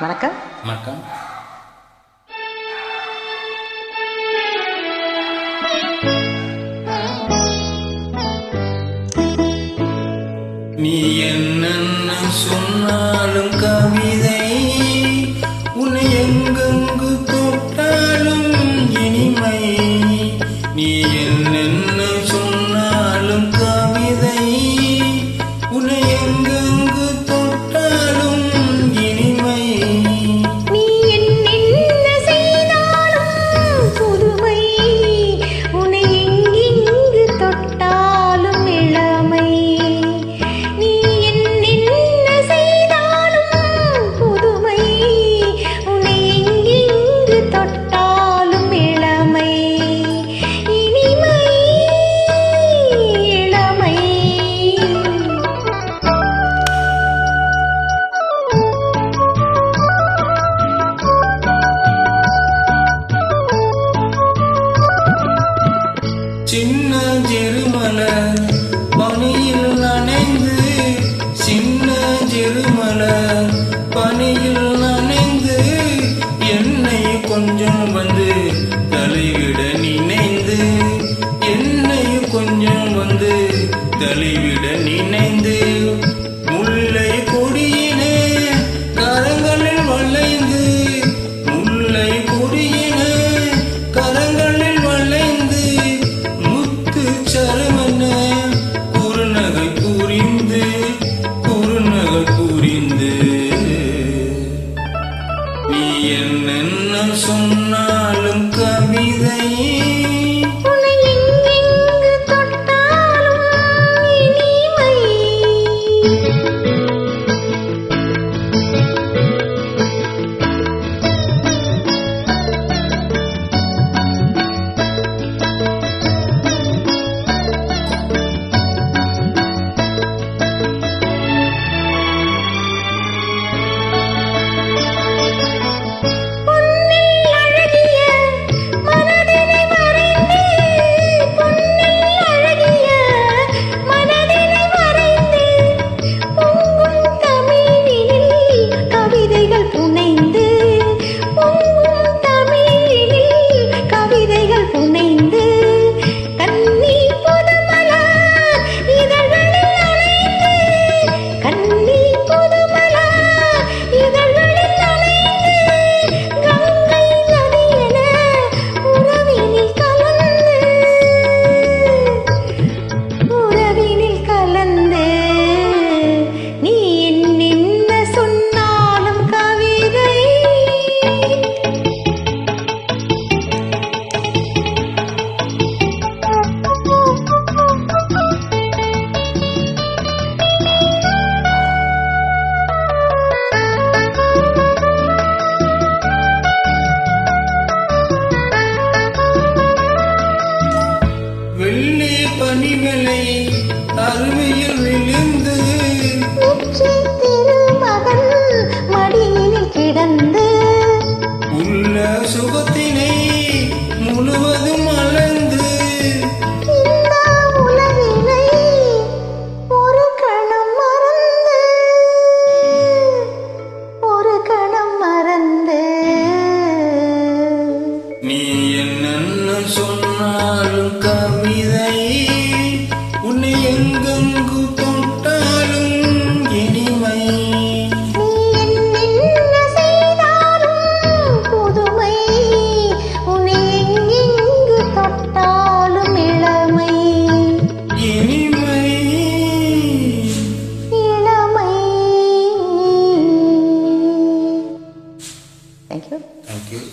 வணக்கம். வணக்கம். நீ என்ன சொன்னாலும் கவிதை, உன்னை எங்கெங்கு தொட்டாலும் இனிமை. நீ என்ன சொன்னாலும் கவிதை, உன்னை எங்கெங்கு தொட்டாலும் இனிமை. நீ என்ன செய்தாலும் புதுமை, உன்னை எங்கெங்கு தொட்டாலும் இளமை. நீ என்ன செய்தாலும் புதுமை, உன்னை எங்கெங்கு தொட்டாலும் இளமை. இனிமை இளமை. சின்ன ஜெருமலர் பனியில் நனைந்து, சின்ன ஜெருமலர் பனியில் நனைந்து, என்னை கொஞ்சம் வந்து தலைவிட நினைந்து, என்னை கொஞ்சம் வந்து தலைவிட நினைந்து, முல்லை கொடியினே கரங்களில் வளைந்து, முல்லை கொடியினே கரங்களில் வளைந்து, முத்து சரவண குறுநகை புரிந்து, குறுநகை புரிந்து. நீ என்ன சொன்னாலும் கவிதை, உன்னை எங்கெங்கு தொட்டாலும் இனிமை. பொன்னில் அழகிய மனதினை வரைந்து, பொன்னில் அழகிய மனதினை வரைந்து, பொங்கும் தமிழினில் கவிதைகள் புனைந்து, பொங்கும் தமிழினில் கவிதைகள் புனைந்து, கன்னி புதுமலர் இதழ்களில் அலைந்து, கன்னி புதுமலர் இதழ்களில் அலைந்து, கங்கை நதியென உறவினில் கலந்து, உறவினில் கலந்து. நீ என்ன சொன்னாலும் கவிதை. வெள்ளி பனிமலை அருவியில் விழுந்து, உச்சி திருமகன் மடியினில் கிடந்து, உள்ள சுகத்தினை முழுவதும் அளந்து, இந்த உலகினை ஒரு கணம் மறந்து, ஒரு கணம் மறந்து. நீ என்ன சொன்னாலும் கவிதை, உன்னை எங்கெங்கு தொட்டாலும் இனிமை. நீ என்ன செய்தாலும் புதுமை, உன்னை எங்கெங்கு தொட்டாலும் இளமை. இனிமை. இளமை. தேங்க்யூ. Thank you.